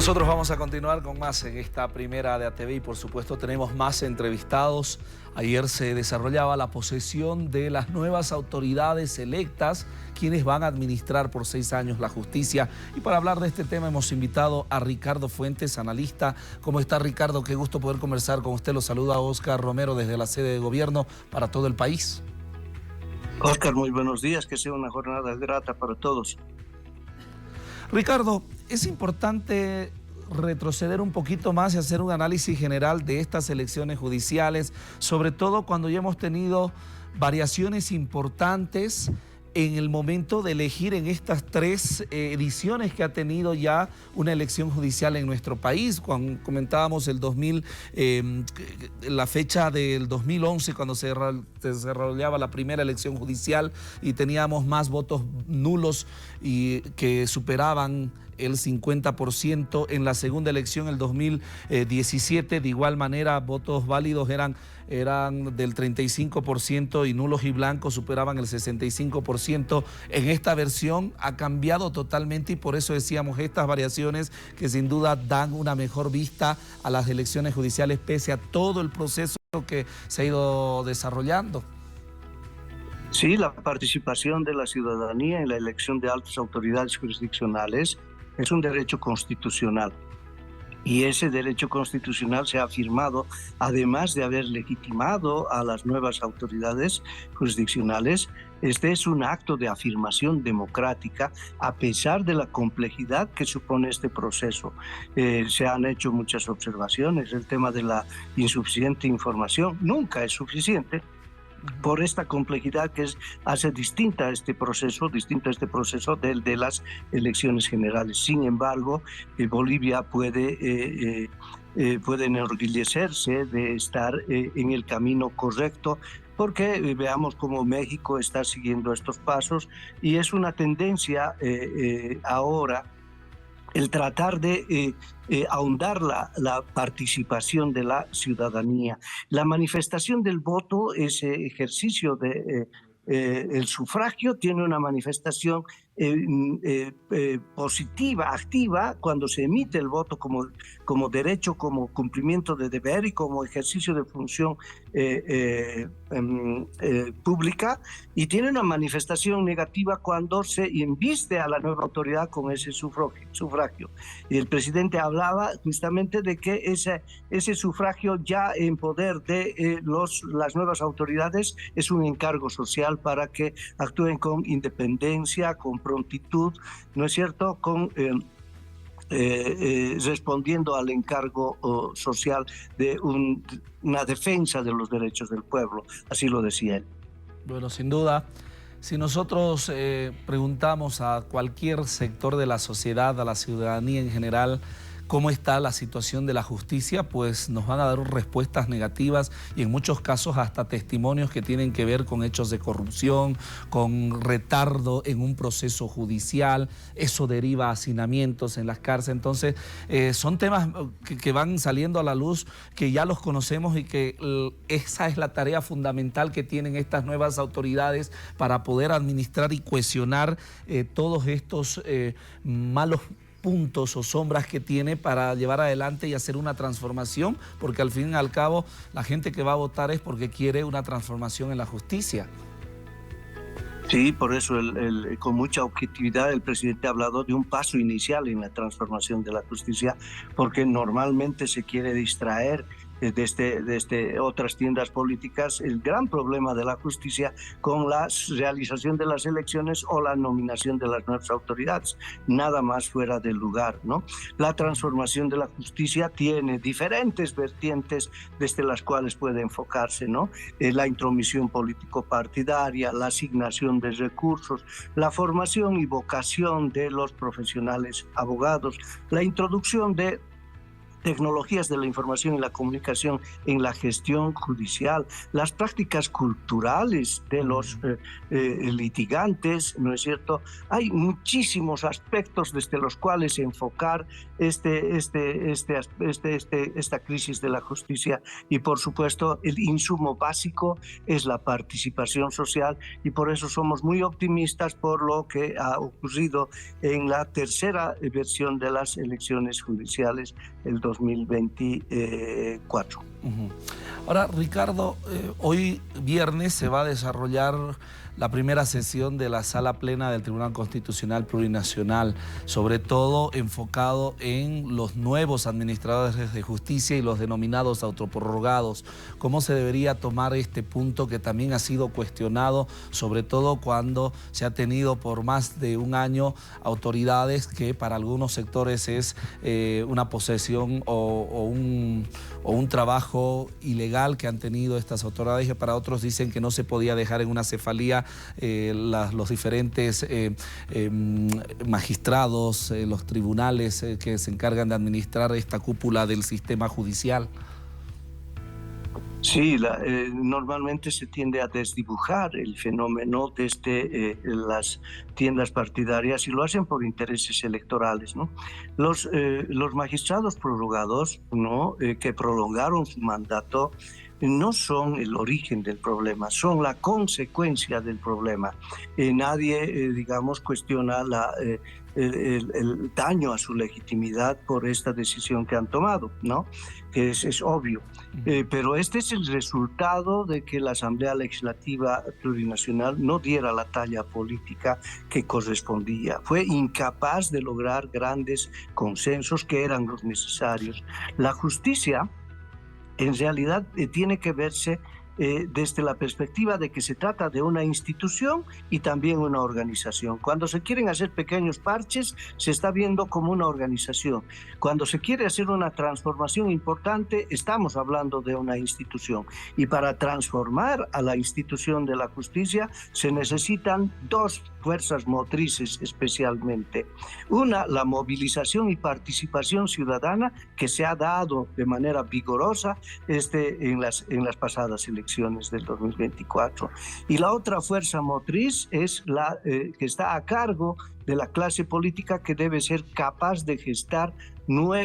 Nosotros vamos a continuar con más en esta primera de ATV y por supuesto tenemos más entrevistados. Ayer se desarrollaba la posesión de las nuevas autoridades electas, quienes van a administrar por 6 años la justicia. Y para hablar de este tema hemos invitado a Ricardo Fuentes, analista. ¿Cómo está, Ricardo? Qué gusto poder conversar con usted. Lo saluda Oscar Romero desde la sede de gobierno para todo el país. Oscar, muy buenos días, que sea una jornada grata para todos. Ricardo, es importante retroceder un poquito más y hacer un análisis general de estas elecciones judiciales, sobre todo cuando ya hemos tenido variaciones importantes en el momento de elegir en estas 3 ediciones que ha tenido ya una elección judicial en nuestro país. Cuando comentábamos la fecha del 2011, cuando se desarrollaba la primera elección judicial y teníamos más votos nulos y que superaban el 50%. En la segunda elección, el 2017, de igual manera, votos válidos eran del 35% y nulos y blancos superaban el 65%. En esta versión ha cambiado totalmente y por eso decíamos estas variaciones que sin duda dan una mejor vista a las elecciones judiciales pese a todo el proceso que se ha ido desarrollando. Sí, la participación de la ciudadanía en la elección de altas autoridades jurisdiccionales es un derecho constitucional. Y ese derecho constitucional se ha afirmado, además de haber legitimado a las nuevas autoridades jurisdiccionales. Este es un acto de afirmación democrática, a pesar de la complejidad que supone este proceso. Se han hecho muchas observaciones. El tema de la insuficiente información nunca es suficiente, por esta complejidad que hace distinto a este proceso de las elecciones generales. Sin embargo, Bolivia puede enorgullecerse de estar en el camino correcto, porque veamos cómo México está siguiendo estos pasos y es una tendencia ahora el tratar de ahondar la participación de la ciudadanía. La manifestación del voto, ese ejercicio de el sufragio, tiene una manifestación positiva, activa, cuando se emite el voto como derecho, como cumplimiento de deber y como ejercicio de función pública, y tiene una manifestación negativa cuando se inviste a la nueva autoridad con ese sufragio. Y el presidente hablaba justamente de que ese sufragio ya en poder de las nuevas autoridades es un encargo social para que actúen con independencia, con prontitud, ¿no es cierto?, respondiendo al encargo social de una defensa de los derechos del pueblo. Así lo decía él. Bueno, sin duda, si nosotros preguntamos a cualquier sector de la sociedad, a la ciudadanía en general, cómo está la situación de la justicia, pues nos van a dar respuestas negativas y en muchos casos hasta testimonios que tienen que ver con hechos de corrupción, con retardo en un proceso judicial. Eso deriva a hacinamientos en las cárceles. Entonces, son temas que van saliendo a la luz, que ya los conocemos y que esa es la tarea fundamental que tienen estas nuevas autoridades para poder administrar y cohesionar todos estos malos puntos o sombras que tiene para llevar adelante y hacer una transformación, porque al fin y al cabo la gente que va a votar es porque quiere una transformación en la justicia. Sí, por eso con mucha objetividad el presidente ha hablado de un paso inicial en la transformación de la justicia, porque normalmente se quiere distraer desde otras tiendas políticas el gran problema de la justicia con la realización de las elecciones o la nominación de las nuevas autoridades, nada más fuera del lugar, ¿no? La transformación de la justicia tiene diferentes vertientes desde las cuales puede enfocarse, ¿no? La intromisión político-partidaria, la asignación de recursos, la formación y vocación de los profesionales abogados, la introducción de tecnologías de la información y la comunicación en la gestión judicial, las prácticas culturales de los litigantes, ¿no es cierto? Hay muchísimos aspectos desde los cuales enfocar esta crisis de la justicia, y por supuesto el insumo básico es la participación social, y por eso somos muy optimistas por lo que ha ocurrido en la tercera versión de las elecciones judiciales el 2024. Ahora, Ricardo, hoy viernes se va a desarrollar la primera sesión de la Sala Plena del Tribunal Constitucional Plurinacional, sobre todo enfocado en los nuevos administradores de justicia y los denominados autoprorrogados. ¿Cómo se debería tomar este punto que también ha sido cuestionado, sobre todo cuando se ha tenido por más de un año autoridades que para algunos sectores es una posesión o un trabajo ilegal que han tenido estas autoridades, y para otros dicen que no se podía dejar en una cefalía los diferentes magistrados, los tribunales que se encargan de administrar esta cúpula del sistema judicial? Sí, normalmente se tiende a desdibujar el fenómeno desde las tiendas partidarias, y lo hacen por intereses electorales, ¿no? Los magistrados prorrogados, ¿no? Que prolongaron su mandato, no son el origen del problema, son la consecuencia del problema. Nadie, digamos, cuestiona el daño a su legitimidad por esta decisión que han tomado, ¿no? Que es obvio. Pero este es el resultado de que la Asamblea Legislativa Plurinacional no diera la talla política que correspondía. Fue incapaz de lograr grandes consensos que eran los necesarios. La justicia, en realidad, tiene que verse desde la perspectiva de que se trata de una institución y también una organización. Cuando se quieren hacer pequeños parches, se está viendo como una organización. Cuando se quiere hacer una transformación importante, estamos hablando de una institución. Y para transformar a la institución de la justicia se necesitan dos fuerzas motrices especialmente. Una, la movilización y participación ciudadana que se ha dado de manera vigorosa en las pasadas elecciones del 2024. Y la otra fuerza motriz es la que está a cargo de la clase política, que debe ser capaz de gestar,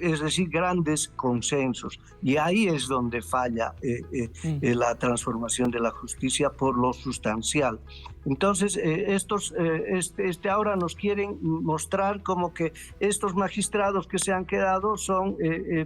es decir, grandes consensos. Y ahí es donde falla la transformación de la justicia por lo sustancial. Entonces, ahora nos quieren mostrar como que estos magistrados que se han quedado son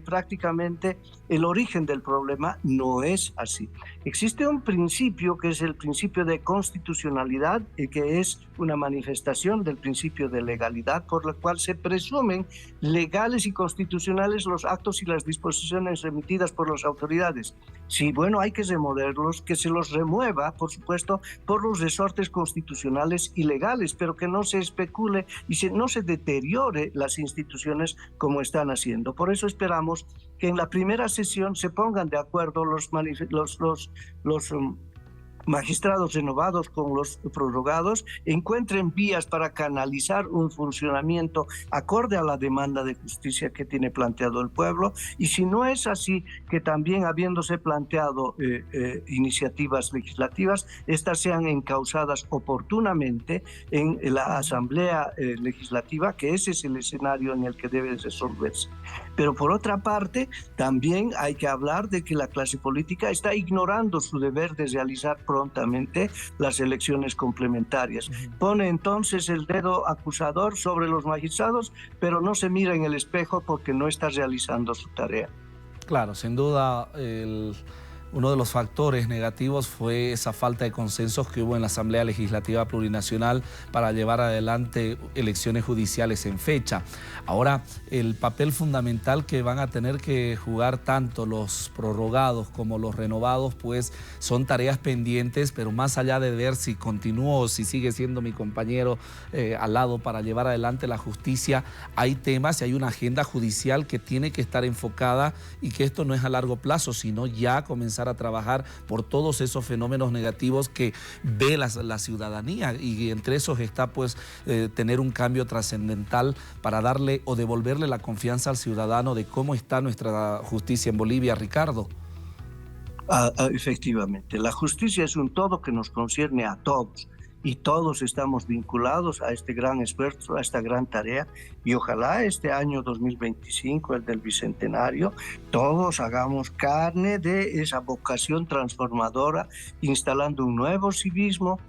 prácticamente el origen del problema. No es así. Existe un principio que es el principio de constitucionalidad, que es una manifestación del principio de legalidad, por la cual se presumen legales y constitucionales los actos y las disposiciones remitidas por las autoridades. Sí, bueno, hay que removerlos, que se los remueva, por supuesto, por los resortes constitucionales y legales, pero que no se especule y no se deteriore las instituciones como están haciendo. Por eso esperamos que en la primera sesión se pongan de acuerdo los magistrados renovados con los prorrogados, encuentren vías para canalizar un funcionamiento acorde a la demanda de justicia que tiene planteado el pueblo, y si no es así, que también habiéndose planteado iniciativas legislativas, estas sean encausadas oportunamente en la Asamblea Legislativa, que ese es el escenario en el que debe resolverse. Pero por otra parte, también hay que hablar de que la clase política está ignorando su deber de realizar prontamente las elecciones complementarias. Pone entonces el dedo acusador sobre los magistrados, pero no se mira en el espejo porque no está realizando su tarea. Claro, sin duda uno de los factores negativos fue esa falta de consensos que hubo en la Asamblea Legislativa Plurinacional para llevar adelante elecciones judiciales en fecha. Ahora, el papel fundamental que van a tener que jugar tanto los prorrogados como los renovados, pues son tareas pendientes, pero más allá de ver si continúo o si sigue siendo mi compañero al lado para llevar adelante la justicia, hay temas y hay una agenda judicial que tiene que estar enfocada, y que esto no es a largo plazo, sino ya comenzar empezar a trabajar por todos esos fenómenos negativos que ve la ciudadanía, y entre esos está pues tener un cambio trascendental para darle o devolverle la confianza al ciudadano de cómo está nuestra justicia en Bolivia, Ricardo. Efectivamente, la justicia es un todo que nos concierne a todos y todos estamos vinculados a este gran esfuerzo, a esta gran tarea, y ojalá este año 2025, el del Bicentenario, todos hagamos carne de esa vocación transformadora, instalando un nuevo civismo,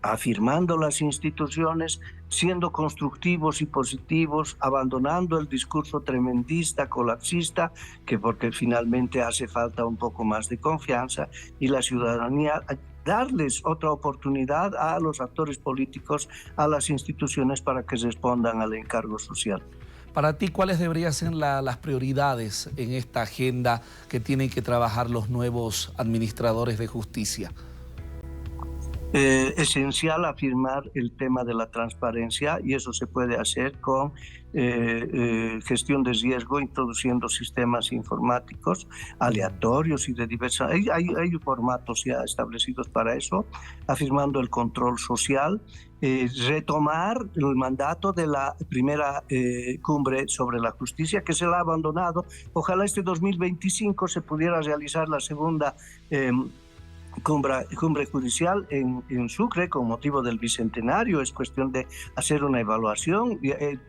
afirmando las instituciones, siendo constructivos y positivos, abandonando el discurso tremendista, colapsista, que porque finalmente hace falta un poco más de confianza, y la ciudadanía darles otra oportunidad a los actores políticos, a las instituciones, para que respondan al encargo social. Para ti, ¿cuáles deberían ser las prioridades en esta agenda que tienen que trabajar los nuevos administradores de justicia? Esencial afirmar el tema de la transparencia, y eso se puede hacer con gestión de riesgo, introduciendo sistemas informáticos aleatorios y de diversas... Hay formatos ya establecidos para eso, afirmando el control social, retomar el mandato de la primera cumbre sobre la justicia, que se la ha abandonado. Ojalá este 2025 se pudiera realizar la segunda cumbre judicial en Sucre con motivo del Bicentenario. Es cuestión de hacer una evaluación.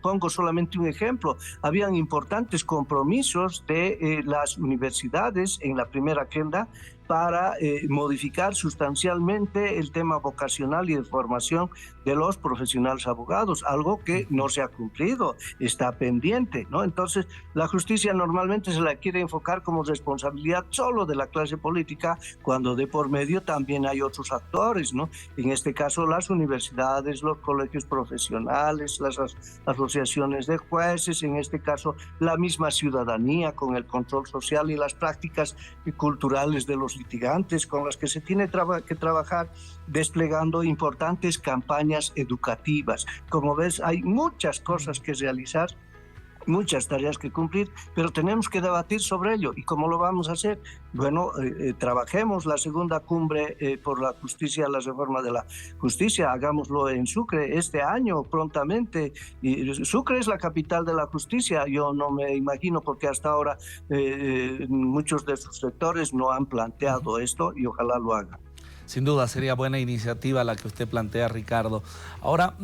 Pongo solamente un ejemplo. Habían importantes compromisos de las universidades en la primera agenda para modificar sustancialmente el tema vocacional y de formación de los profesionales abogados, algo que no se ha cumplido, está pendiente, ¿no? Entonces, la justicia normalmente se la quiere enfocar como responsabilidad solo de la clase política, cuando de por medio también hay otros actores, ¿no? En este caso, las universidades, los colegios profesionales, las asociaciones de jueces, en este caso, la misma ciudadanía con el control social y las prácticas culturales de los litigantes, con las que se tiene que trabajar, desplegando importantes campañas educativas. Como ves, hay muchas cosas que realizar, muchas tareas que cumplir, pero tenemos que debatir sobre ello. ¿Y cómo lo vamos a hacer? Bueno, trabajemos la segunda cumbre por la justicia, la reforma de la justicia, hagámoslo en Sucre este año prontamente. Y Sucre es la capital de la justicia. Yo no me imagino, porque hasta ahora muchos de sus sectores no han planteado esto, y ojalá lo hagan. Sin duda sería buena iniciativa la que usted plantea, Ricardo. Ahora,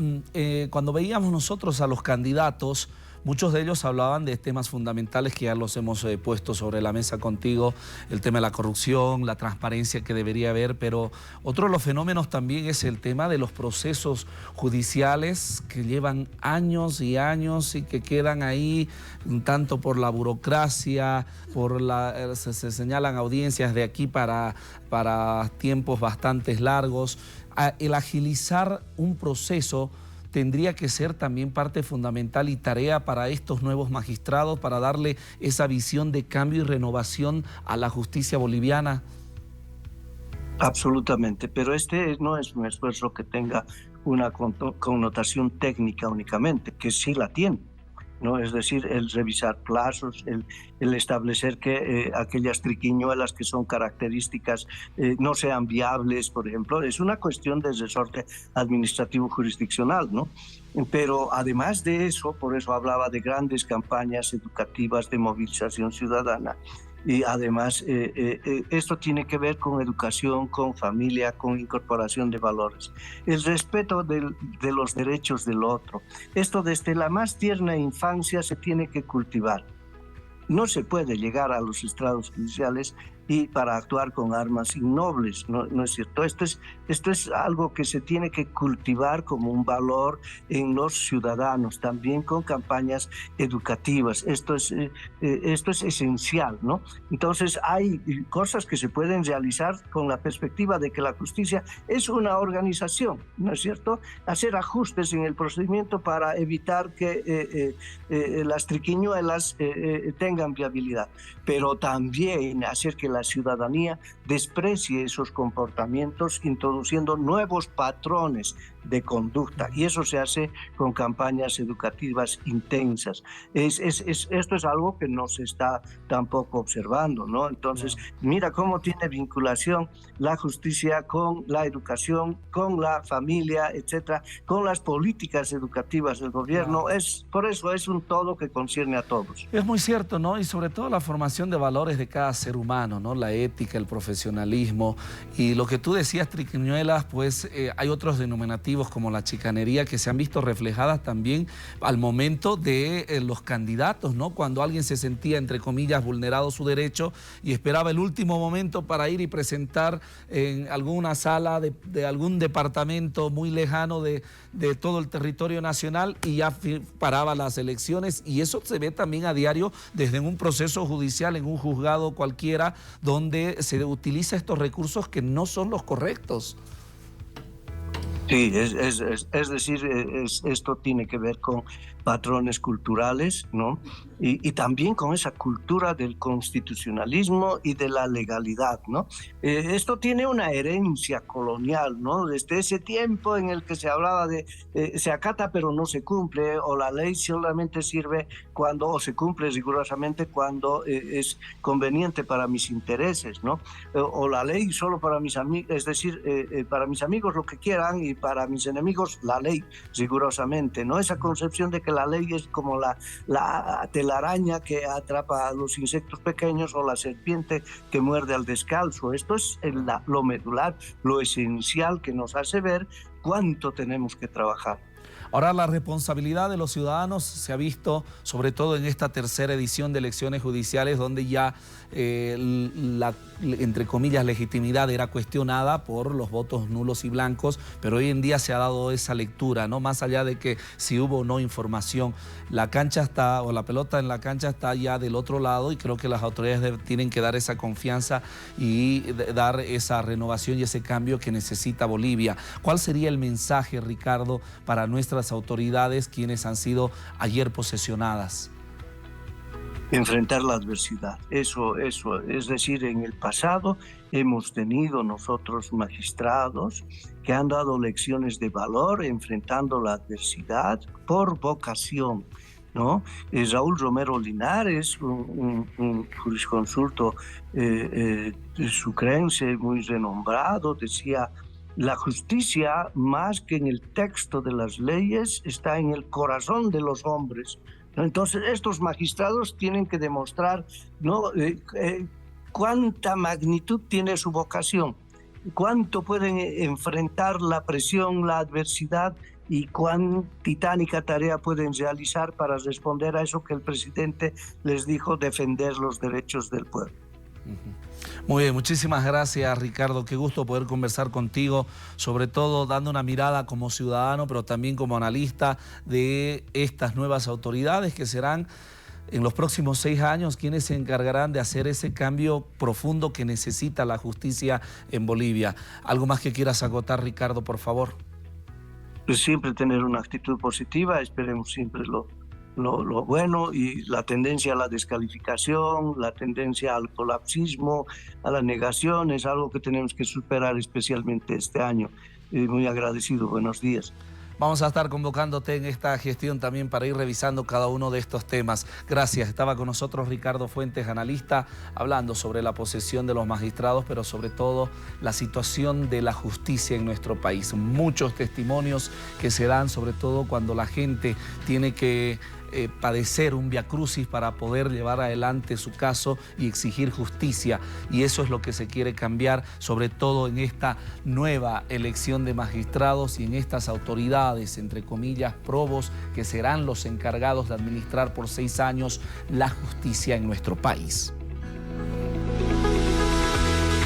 cuando veíamos nosotros a los candidatos, muchos de ellos hablaban de temas fundamentales que ya los hemos puesto sobre la mesa contigo, el tema de la corrupción, la transparencia que debería haber, pero otro de los fenómenos también es el tema de los procesos judiciales que llevan años y años y que quedan ahí, tanto por la burocracia, se señalan audiencias de aquí para tiempos bastante largos. El agilizar un proceso tendría que ser también parte fundamental y tarea para estos nuevos magistrados, para darle esa visión de cambio y renovación a la justicia boliviana. Absolutamente, pero este no es un esfuerzo que tenga una connotación técnica únicamente, que sí la tiene, ¿no? Es decir, el revisar plazos, el establecer que aquellas triquiñuelas que son características no sean viables, por ejemplo, es una cuestión de resorte administrativo jurisdiccional, ¿no? Pero además de eso, por eso hablaba de grandes campañas educativas de movilización ciudadana. Y además esto tiene que ver con educación, con familia, con incorporación de valores. El respeto de los derechos del otro. Esto desde la más tierna infancia se tiene que cultivar. No se puede llegar a los estrados judiciales y para actuar con armas innobles, no es cierto. Esto es algo que se tiene que cultivar como un valor en los ciudadanos, también con campañas educativas. Esto es esencial, ¿no? Entonces hay cosas que se pueden realizar con la perspectiva de que la justicia es una organización, ¿no es cierto? Hacer ajustes en el procedimiento para evitar que las triquiñuelas tengan viabilidad, pero también hacer que la ciudadanía desprecie esos comportamientos, introduciendo nuevos patrones de conducta, y eso se hace con campañas educativas intensas. Esto es algo que no se está tampoco observando, ¿no? Entonces, mira cómo tiene vinculación la justicia con la educación, con la familia, etcétera, con las políticas educativas del gobierno. Por eso es un todo que concierne a todos. Es muy cierto, ¿no? Y sobre todo la formación de valores de cada ser humano, ¿no? La ética, el profesionalismo. Y lo que tú decías, Triquiñuelas, pues hay otros denominativos como la chicanería que se han visto reflejadas también al momento de los candidatos, ¿no? Cuando alguien se sentía, entre comillas, vulnerado su derecho y esperaba el último momento para ir y presentar en alguna sala de algún departamento muy lejano de todo el territorio nacional, y ya paraba las elecciones. Y eso se ve también a diario desde un proceso judicial, en un juzgado cualquiera, donde se utiliza estos recursos que no son los correctos. Sí, es decir, esto tiene que ver con patrones culturales, ¿no? Y también con esa cultura del constitucionalismo y de la legalidad, ¿no? Esto tiene una herencia colonial, ¿no? Desde ese tiempo en el que se hablaba de se acata pero no se cumple, o la ley solamente sirve cuando, o se cumple rigurosamente cuando es conveniente para mis intereses, ¿no? O la ley solo para mis amigos, es decir, para mis amigos lo que quieran y para mis enemigos la ley rigurosamente, ¿no? Esa concepción de que la ley es como la telaraña que atrapa a los insectos pequeños, o la serpiente que muerde al descalzo. Esto es lo medular, lo esencial que nos hace ver cuánto tenemos que trabajar. Ahora, la responsabilidad de los ciudadanos se ha visto, sobre todo en esta tercera edición de elecciones judiciales, donde ya la, entre comillas, legitimidad era cuestionada por los votos nulos y blancos, pero hoy en día se ha dado esa lectura, ¿no? Más allá de que si hubo o no información, la cancha está, o la pelota en la cancha está ya del otro lado, y creo que las autoridades tienen que dar esa confianza y dar esa renovación y ese cambio que necesita Bolivia. ¿Cuál sería el mensaje, Ricardo, para nuestras autoridades, quienes han sido ayer posesionadas? Enfrentar la adversidad, eso, es decir, en el pasado hemos tenido nosotros magistrados que han dado lecciones de valor enfrentando la adversidad por vocación, ¿no? Raúl Romero Linares, un jurisconsulto sucrense muy renombrado, decía: la justicia, más que en el texto de las leyes, está en el corazón de los hombres. Entonces, estos magistrados tienen que demostrar, ¿no?, cuánta magnitud tiene su vocación, cuánto pueden enfrentar la presión, la adversidad, y cuán titánica tarea pueden realizar para responder a eso que el presidente les dijo: defender los derechos del pueblo. Muy bien, muchísimas gracias, Ricardo. Qué gusto poder conversar contigo, sobre todo dando una mirada como ciudadano, pero también como analista de estas nuevas autoridades que serán en los próximos 6 años quienes se encargarán de hacer ese cambio profundo que necesita la justicia en Bolivia. ¿Algo más que quieras acotar, Ricardo, por favor? Pues siempre tener una actitud positiva, esperemos siempre lo bueno, y la tendencia a la descalificación, la tendencia al colapsismo, a la negación, es algo que tenemos que superar especialmente este año. Muy agradecido, buenos días. Vamos a estar convocándote en esta gestión también para ir revisando cada uno de estos temas. Gracias. Estaba con nosotros Ricardo Fuentes, analista, hablando sobre la posesión de los magistrados, pero sobre todo la situación de la justicia en nuestro país. Muchos testimonios que se dan, sobre todo cuando la gente tiene que padecer un viacrucis para poder llevar adelante su caso y exigir justicia, y eso es lo que se quiere cambiar, sobre todo en esta nueva elección de magistrados y en estas autoridades, entre comillas, probos, que serán los encargados de administrar por 6 años la justicia en nuestro país.